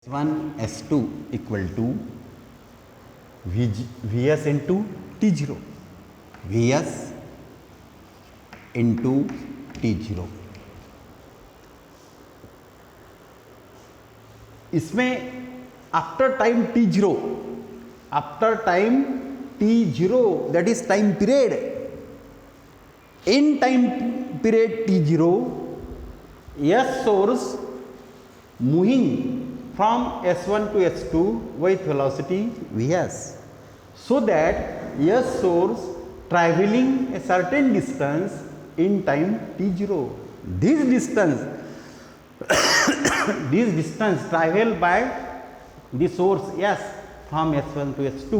S1 S2 equal to Vs into T0, Vs into T0। इसमें after time T0, after time T0 that is time period, in time period T0 S source moving from S1 to S2 with velocity Vs, so that S source traveling a certain distance in time T0. This distance traveled by the source S from S1 to S2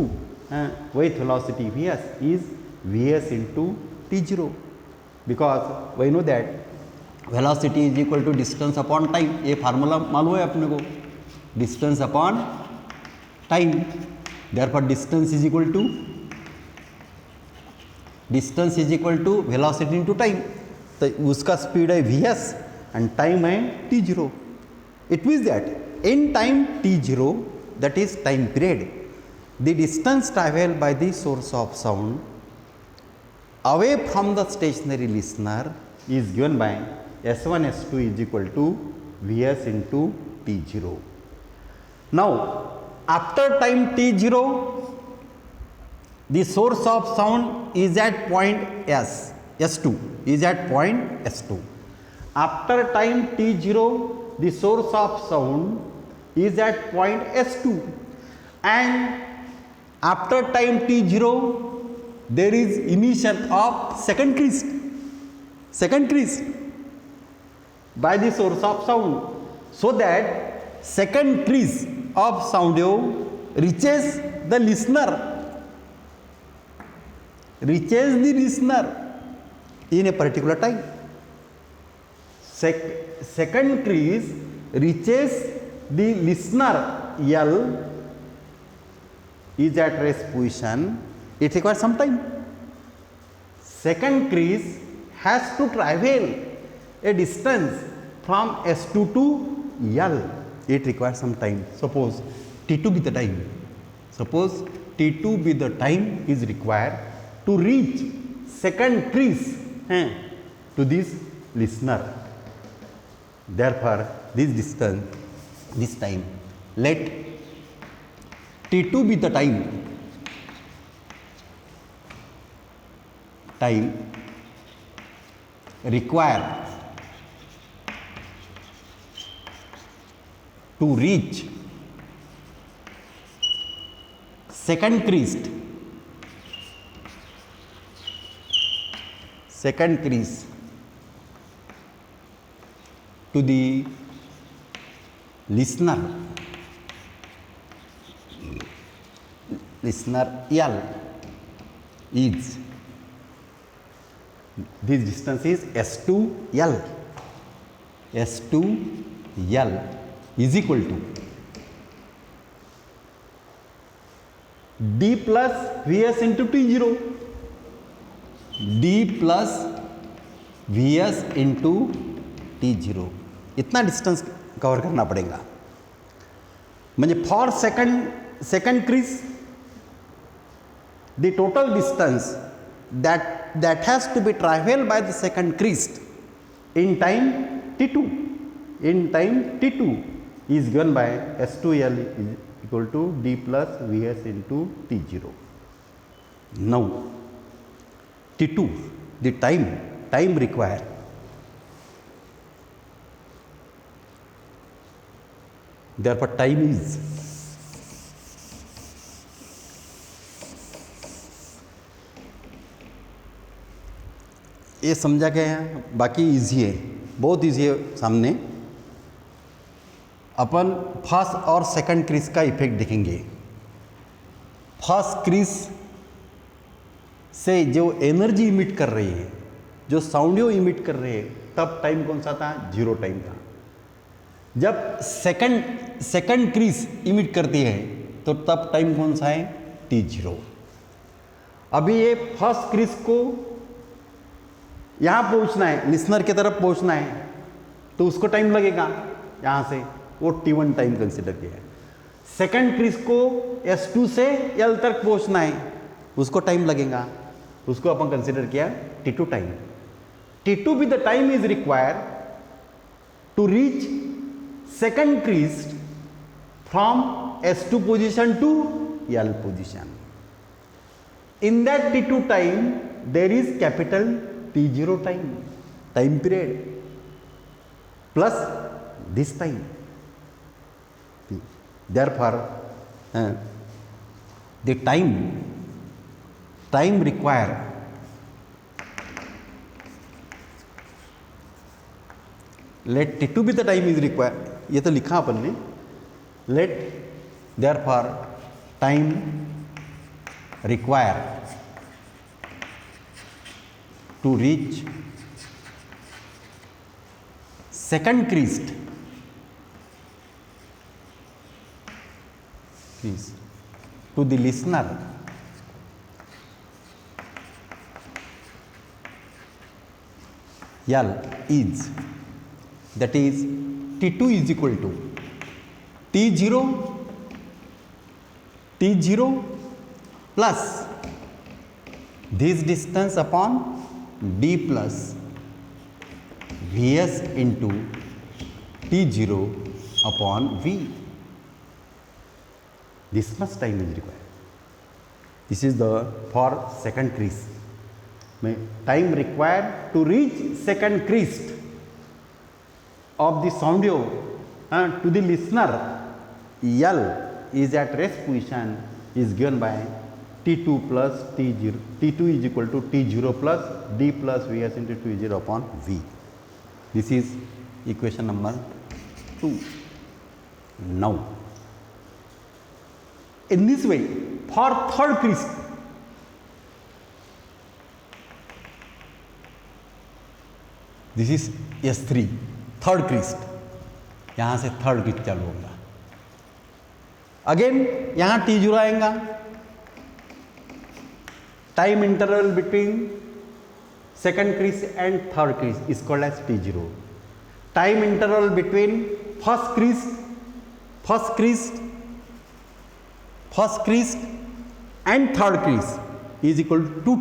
with velocity Vs is Vs into T0, because we know that velocity is equal to distance upon time. ये formula मालूम है अपने को, distance upon time. Therefore distance is equal to velocity into time. तो उसका speed है Vs and time है T0। It means that in time T0 that is time period, the distance travel by the source of sound away from the stationary listener is given by S1 S2 is equal to Vs into T0. Now after time T0 the source of sound is at point S2 is at point S2. After time T0 the source of sound is at point S2, and after time T0 there is emission of second crest by the source of sound, so that second crest of sound reaches the listener in a particular time. Second crest reaches the listener L is at rest position. It requires some time. Second crest has to travel a distance from S2 to L. It requires some time. Suppose T2 be the time. Suppose T2 be the time is required to reach second crest to this listener. Therefore, this distance, this time, let T2 be the time required to reach second crest to the listener L is, this distance is S2L. S2L is equal to D plus Vs into T0. D plus Vs into T0, इतना distance cover करना पड़ेगा। म्हणजे for second crease the total distance that has to be traveled by the second crest in time T2 is given by S2L is equal to D plus Vs into T0. Now T2, the time required, therefore time is ये समझा गया है। बाकी easy है, बहुत easy है। सामने अपन first और सेकंड क्रीज का इफेक्ट देखेंगे। फर्स्ट क्रीज से जो एनर्जी इमिट कर रही है, जो साउंड इमिट कर रहे हैं, तब टाइम कौन सा था? 0 टाइम था। जब सेकंड क्रीज इमिट करती है तो तब टाइम कौन सा है? T0। अभी ये फर्स्ट क्रीज को यहाँ पहुँचना है, लिसनर की तरफ पहुँचना है, तो उसको टाइम लगेगा यहाँ से। वो T1 टाइम कंसिडर किया है। सेकंड क्रीज को S2 से L तक पहुंचना है, उसको टाइम लगेगा, उसको अपन कंसिडर किया T2 time. T2 with the time is required to reach second crease from S2 position to L position. In that T2 time, there is capital T0 time period, plus this time. Therefore, the time required let T2 be the time is required. ये तो लिखा अपन ने, let therefore time required to reach second crease to the listener L is, that is T2 is equal to T0 plus this distance upon d plus Vs into T0 upon V. This much time is required. This is the for second crease. Time required to reach second crease of the sound wave to the listener L is at rest position is given by T2 plus T0. T2 is equal to T0 plus D plus Vs into T0 upon V. This is equation number 2. Now, in this way, for third crease, this is S3, third crease. यहाँ से third crease चालू होगा। Again यहाँ T0 आएगा, time interval between second crease and third crease is called as T0. Time interval between first crease and third crease is equal to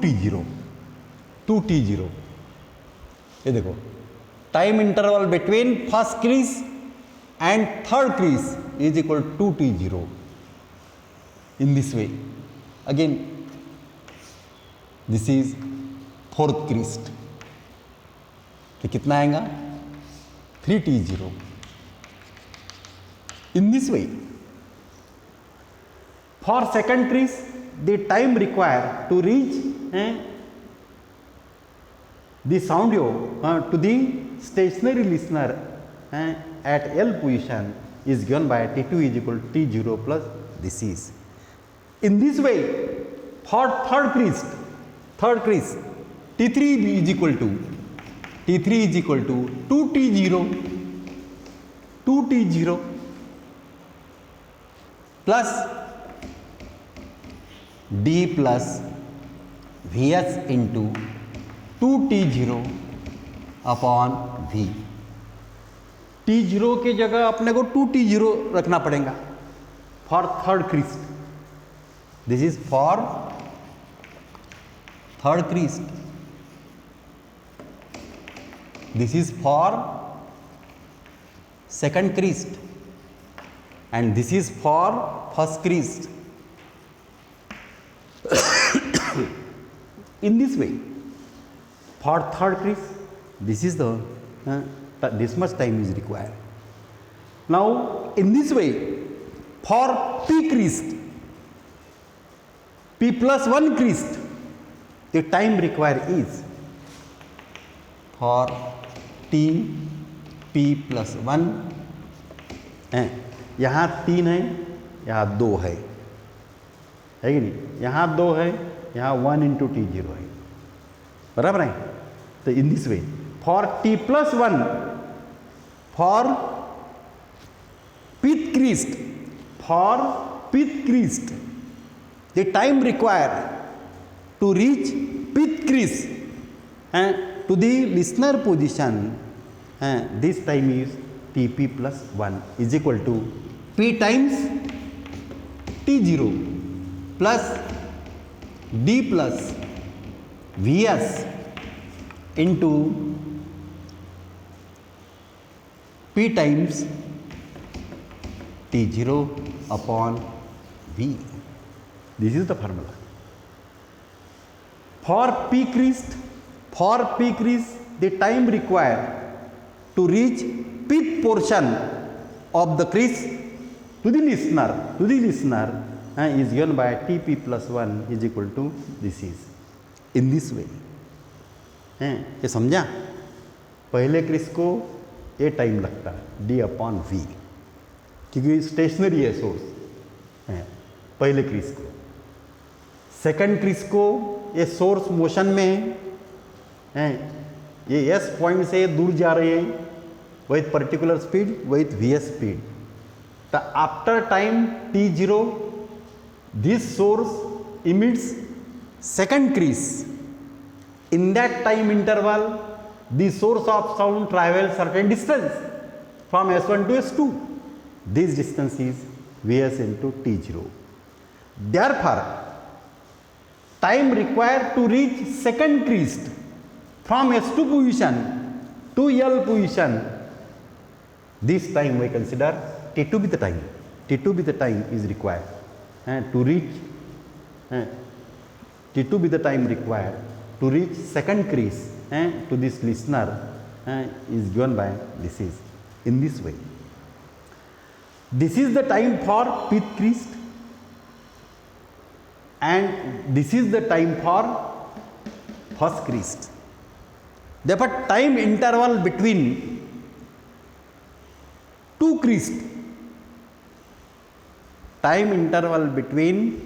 T0. ये देखो, time interval between first crease and third crease is equal to T0. In this way, again this is fourth crease, तो कितना आएगा 3T0. In this way, for second crease the time required to reach the sound wave to the stationary listener at L position is given by T2 is equal to T0 plus this is. In this way, for third crease T3 is equal to 2T0 plus D plus Vs into 2T0 upon V. T0 की जगह अपने को 2T0 रखना पड़ेगा for third crease. This is for third crease, this is for second crease and this is for first crease. In this way, for third crease, this is the this much time is required. Now, in this way, for P crease, P plus 1 crease, the time required is for T P plus 1. यहाँ 3 है, यहाँ 2 है कि नहीं? यहाँ 2 है, यहाँ 1 into T0 है, बराबर है? तो in this way for T plus 1 for pith creased the time required to reach pith crease to the listener position this time is Tp plus 1 is equal to P times T0 plus D plus Vs into P times T0 upon V. This is the formula. For peak reached, the time required to reach peak portion of the crease to the listener is given by Tp plus 1 is equal to this is in this way. ये समझा? पहले Chris को ये time लगता है D upon we, क्योंकि stationery है source है पहले क्रिस को। सेकंड क्रिस को ये सोर्स मोशन में है, ये एस पॉइंट से दूर जा रहे हैं with particular speed with V S speed. तो after time t0 this source emits second crest. In that time interval, the source of sound travels certain distance from S1 to S2. This distance is Vs into T0. Therefore, time required to reach second crest from S2 position to L position, this time we consider T2 be the time. T2 be the time is required to reach. T2 be the time required to reach second crease to this listener is given by this is in this way. This is the time for fifth crease and this is the time for first crease. Therefore, time interval between two crease, time interval between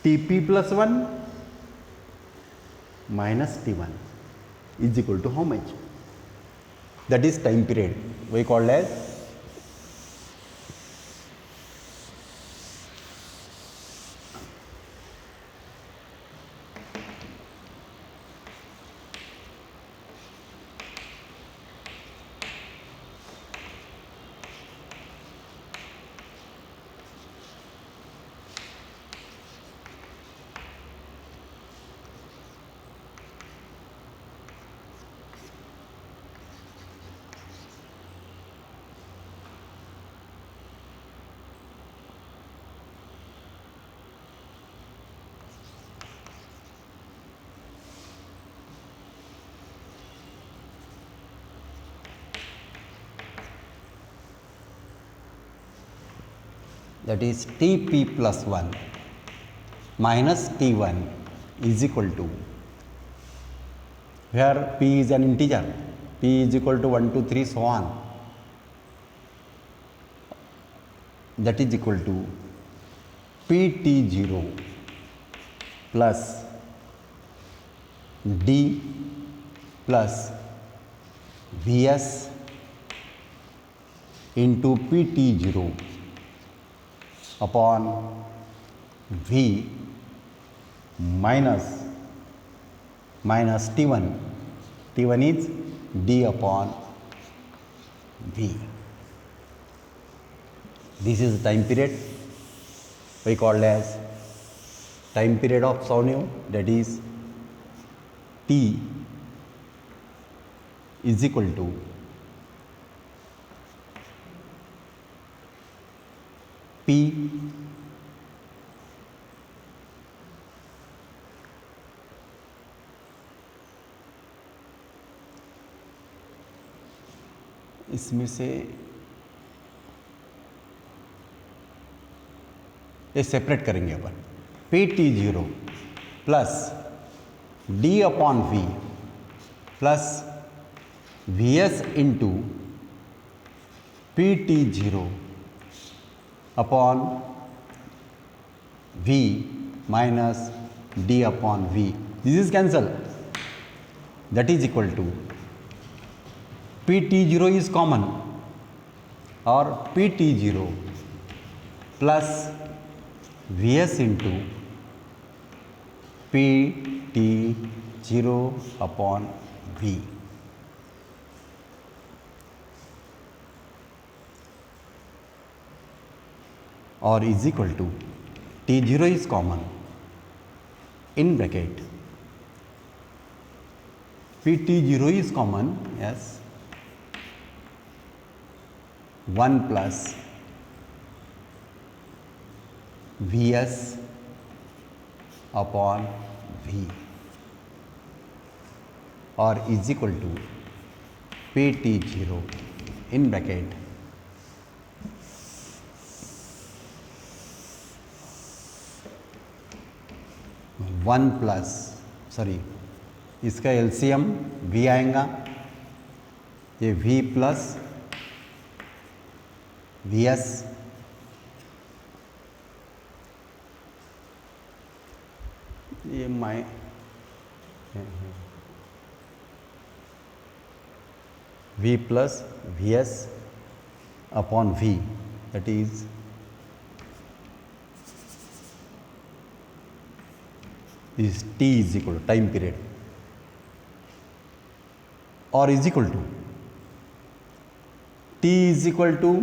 Tp plus 1 minus T1 is equal to how much? That is time period we called as that is Tp plus 1 minus T1 is equal to, where P is an integer, P is equal to 1, 2, 3 so on, that is equal to Pt0 plus D plus Vs into Pt0 upon V minus T1. T1 is D upon V. This is the time period we called as time period of Saunio, that is T is equal to P इसमें से ये separate करेंगे अपन, Pt0 plus D upon V plus Vs into Pt0 upon V minus D upon V. This is cancel. That is equal to Pt0 is common or Pt0 plus Vs into Pt0 upon V. or is equal to T0 is common in bracket Pt0 is common, yes, 1 plus Vs upon V or is equal to Pt0 in bracket 1 plus sorry इसका LCM V आएगा, ये V plus Vs ये माइ V plus Vs upon V that is is T is equal to time period or is equal to T is equal to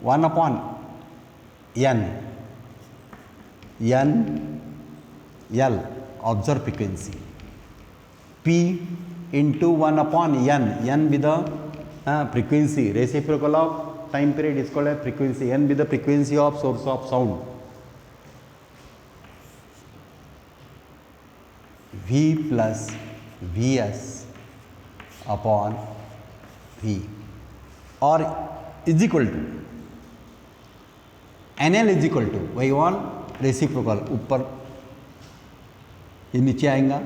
1 upon N L observed frequency, P into 1 upon N with the frequency, reciprocal of time period is called a frequency, N with the frequency of source of sound, V plus Vs upon V or is equal to NL is equal to Y1 reciprocal ऊपर ये नीचे आएगा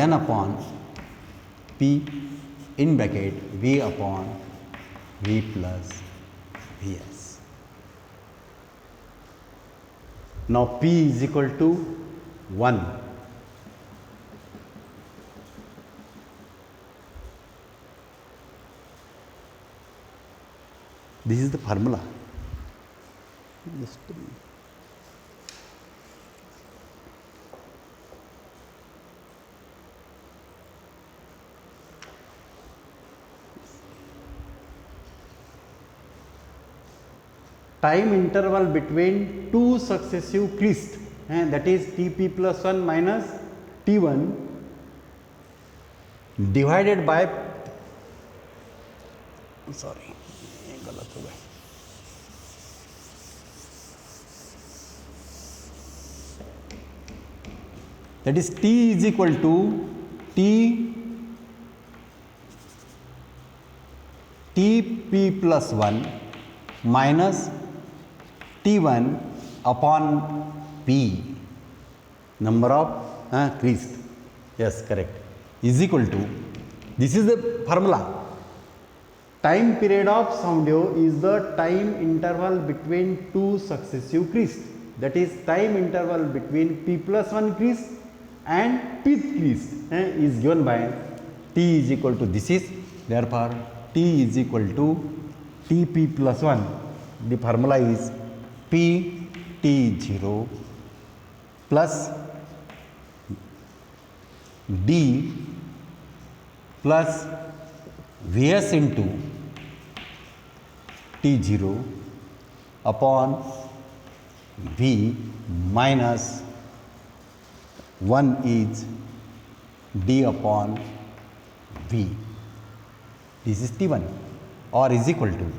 N upon P in bracket V upon V plus Vs. Now P is equal to 1. This is the formula. Just time interval between two successive crests, and that is Tp plus 1 minus T1 divided by sorry गलत हो गया that is T is equal to Tp plus 1 minus T1 upon P number of crests, yes correct, is equal to, this is the formula. Time period of sound wave is the time interval between two successive crests, that is time interval between P plus 1 crest and Pth crest is given by T is equal to, this is therefore T is equal to Tp plus 1, the formula is Pt0 plus D plus Vs into T0 upon V minus 1 is D upon V. This is T1 or is equal to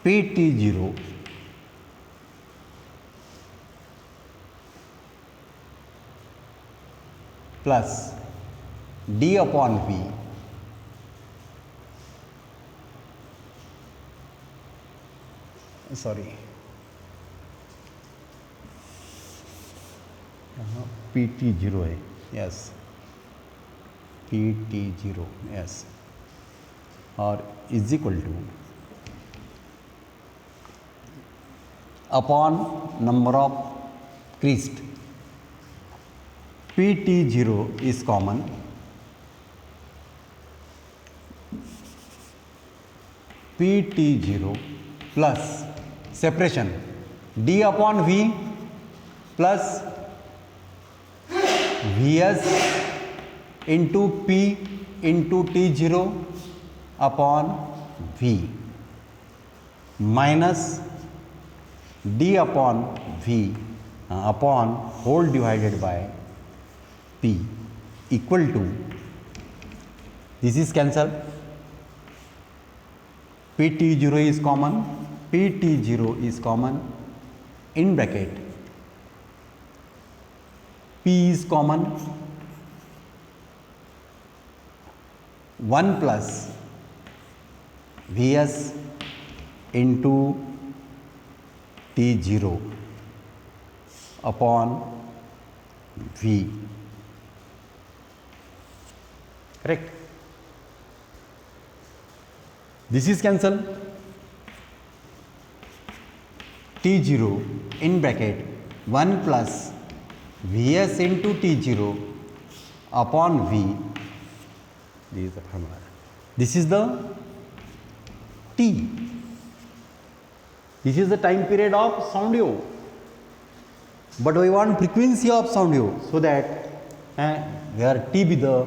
Pt0 plus D upon V sorry Pt0 है, yes Pt0 yes और is equal to upon number of crest. Pt0 is common, Pt0 plus separation D upon V plus Vs into P into T0 upon v minus d upon v upon whole divided by p equal to, this is cancel, pt0 is common, pt0 is common, in bracket p is common, 1 plus vs into t0 upon v, correct. This is cancel, t0 in bracket 1 plus vs into t0 upon v, this is the formula. This is the t, this is the time period of sound wave, but we want frequency of sound wave, so that where t be the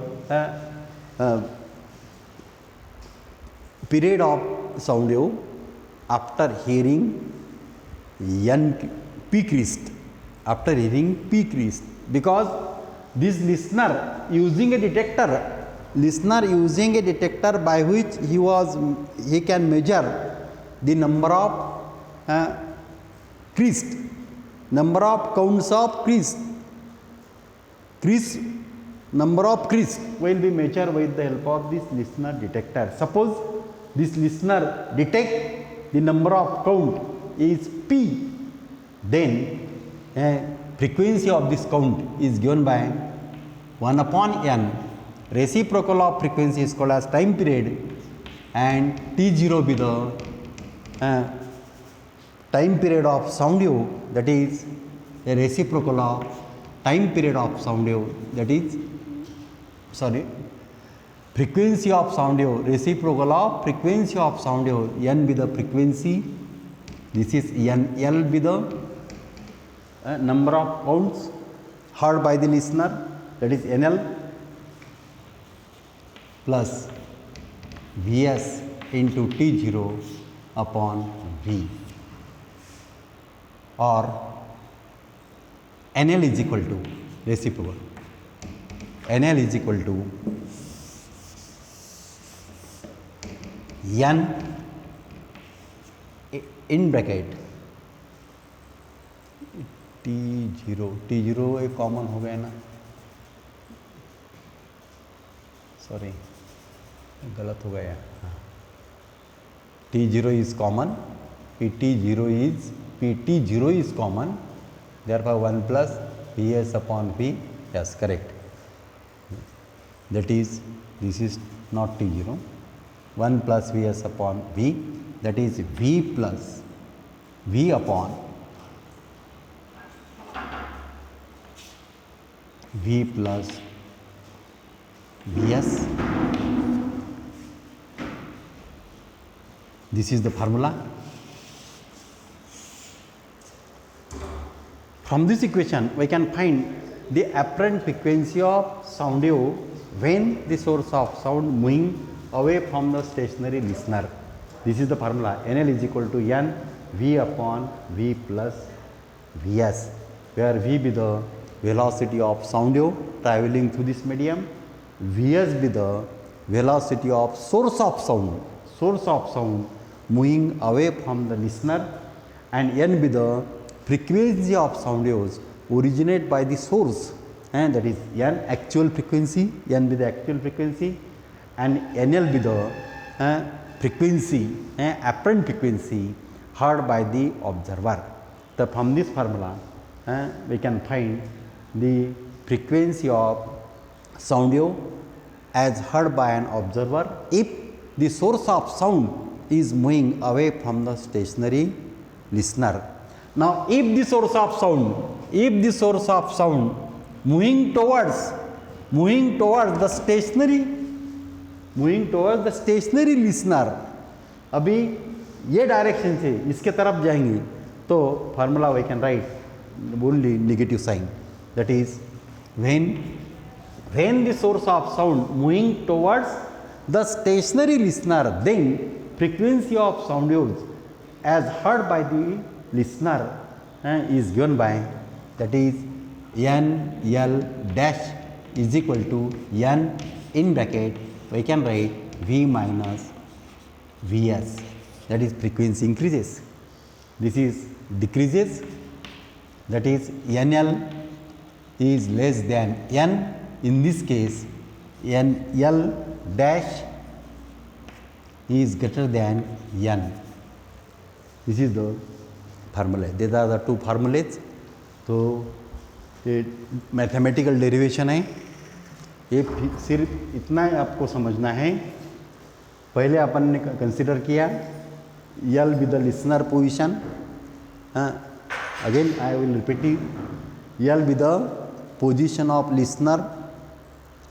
period of sound wave after hearing n p crest, after hearing p crest, because this listener using a detector, by which he can measure the number of crest, number of counts of crest, number of crest will be measured with the help of this listener detector. Suppose this listener detect the number of count is p, then frequency of this count is given by 1 upon n, reciprocal of frequency is called as time period, and t0 be the time period of sound wave, that is a reciprocal of time period of sound wave, that is frequency of sound wave, reciprocal of frequency of sound wave, n be the frequency, this is n, l be the number of counts heard by the listener, that is nl, plus vs into t0 upon v, or nl is equal to reciprocal, nl is equal to n in bracket t0 एक common हो गया ना, sorry गलत हो गया, t0 is common, pt0 is common, therefore 1 plus vs upon v, yes correct, that is this is not t0, 1 plus vs upon v, that is v plus v upon v plus vs. This is the formula. From this equation we can find the apparent frequency of sound wave when the source of sound moving away from the stationary listener. This is the formula, NL is equal to N V upon V plus Vs, where V be the velocity of sound wave traveling through this medium, Vs be the velocity of source of sound moving away from the listener, and N be the frequency of sound waves originate by the source, and that is N actual frequency, N be the actual frequency, and NL be the frequency, apparent frequency heard by the observer. So from this formula we can find the frequency of sound wave as heard by an observer if the source of sound is moving away from the stationary listener. Now if the source of sound moving towards the stationary listener, अभी ये direction से इसके तरफ जाएंगे तो formula we can write only negative sign, that is when the source of sound moving towards the stationary listener, then frequency of sound waves as heard by the listener is given by, that is n l dash is equal to n in bracket we can write v minus vs, that is frequency increases, this is decreases, that is nl is less than n, in this case nl dash is greater than n. This is the formula. These are the two formulas. तो ये mathematical derivation है, ये सिर्फ इतना आपको समझना है। पहले अपन ने कंसिडर किया यल with the listener position, again I will repeat it, यल with the position of listener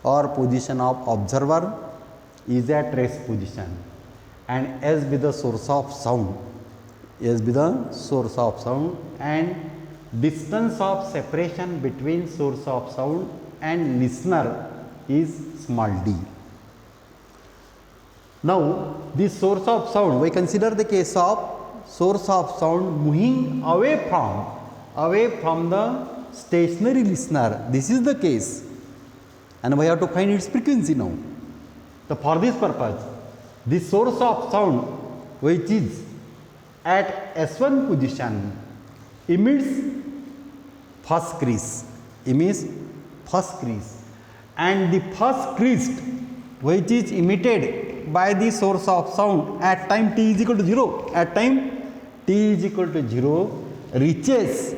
or position of observer is at rest position, and S with the source of sound, S with the source of sound, and distance of separation between source of sound and listener is small d. Now this source of sound, we consider the case of source of sound moving away from the stationary listener. This is the case, and we have to find its frequency now. So for this purpose, the source of sound which is at S1 position emits first crease, and the first crease which is emitted by the source of sound at time t is equal to 0, at time t is equal to 0 reaches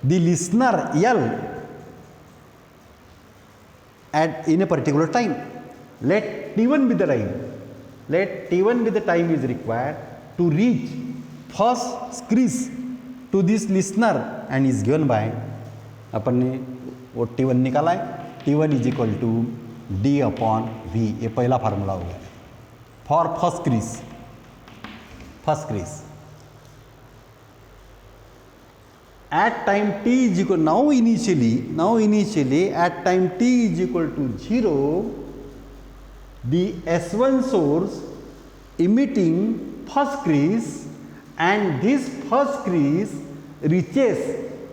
the listener L at in a particular time. Let T1 be the time. Let T1 be the time is required to reach first crease to this listener, and is given by, अपन ने वो T1 निकाला है, T1 is equal to D upon V, ये पहला formula हो गया for first crease. At time t is equal, now initially at time t is equal to 0, the S1 source emitting first crease, and this first crease reaches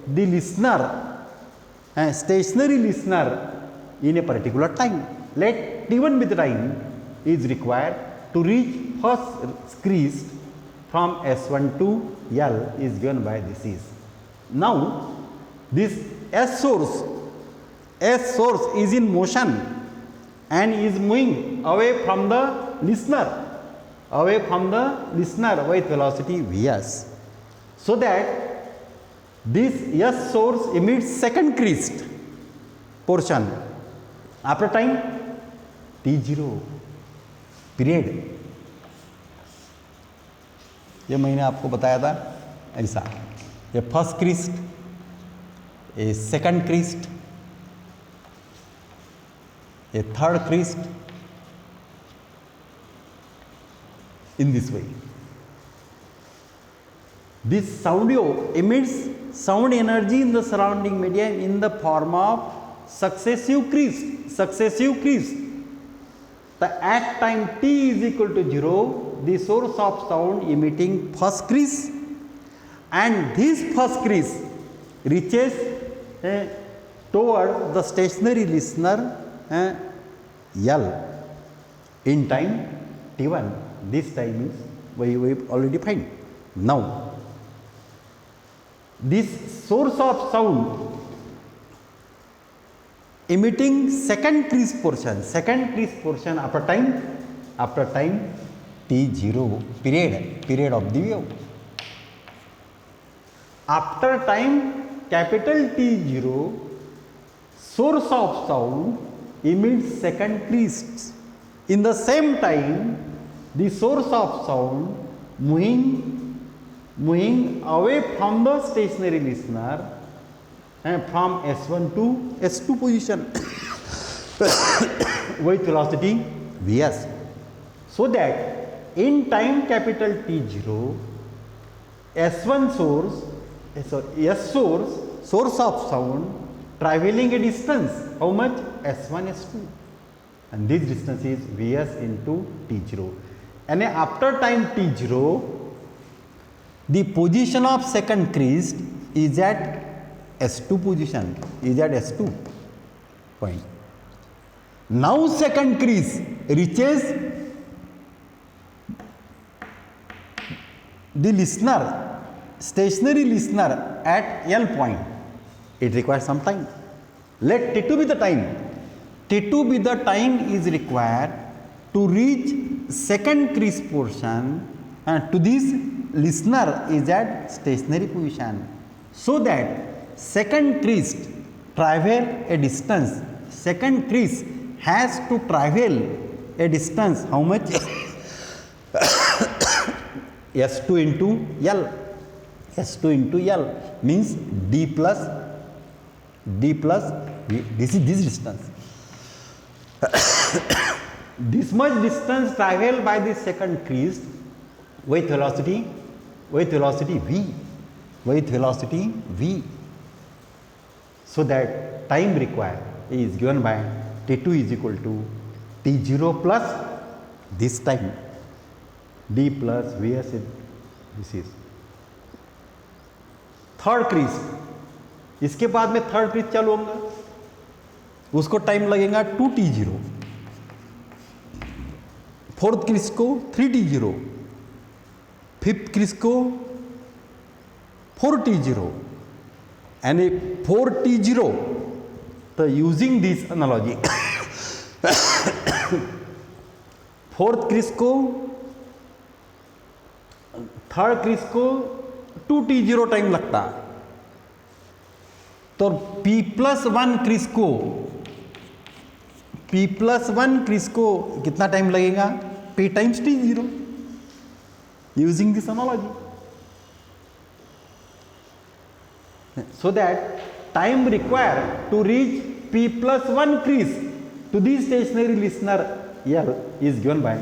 the listener, stationary listener in a particular time. Let T1 be the time is required to reach first crease from S1 to L is given by this is. Now this S source is in motion and is moving away from the listener with velocity Vs, so that this S source emits second creased portion after time t0 period. ये मैंने आपको बताया था ऐसा, ये first Crest, ये second Crest, ये third Crest, in this way. This sound wave emits sound energy in the surrounding medium in the form of successive crease. The at time t is equal to 0, the source of sound emitting first crease, and this first crease reaches toward the stationary listener L in time t1. This time is we already find. Now this source of sound emitting second crease portion after time t0 period of the wave. After time capital T0, source of sound emits second crease. In the same time, the source of sound moving away from the stationary listener from S1 to S2 position with velocity Vs, so that in time capital T0, S1 source, S source of sound traveling a distance, how much? S1, S2. and this distance is Vs into T0. And after time T0, the position of second crest is at S2 position, is at S2 point. Now second crest reaches the listener, stationary listener at L point. It requires some time. Let T2 be the time. T2 be the time is required to reach second crest portion, and to this listener is at stationary position, so that second crest travel a distance. Second crest has to travel a distance, how much? S2 into L. S2 into L means D plus V. This is this distance. This much distance traveled by the second crest with velocity V. With velocity V. So that time required is given by T2 is equal to T0 plus this time D plus Vs. This is third crease. इसके बाद में third crease चालू होगा, उसको time लगेगा 2T0. Fourth crease को 3T0, fifth crease को 4T0 and 4T0. तो using this analogy fourth crease को, थर्ड क्रीज को 2T0 टाइम लगता, तो P+1 क्रीज को कितना टाइम लगेगा? P times T0 using this analogy. So that time required to reach P+1 crease to the stationary listener L is given by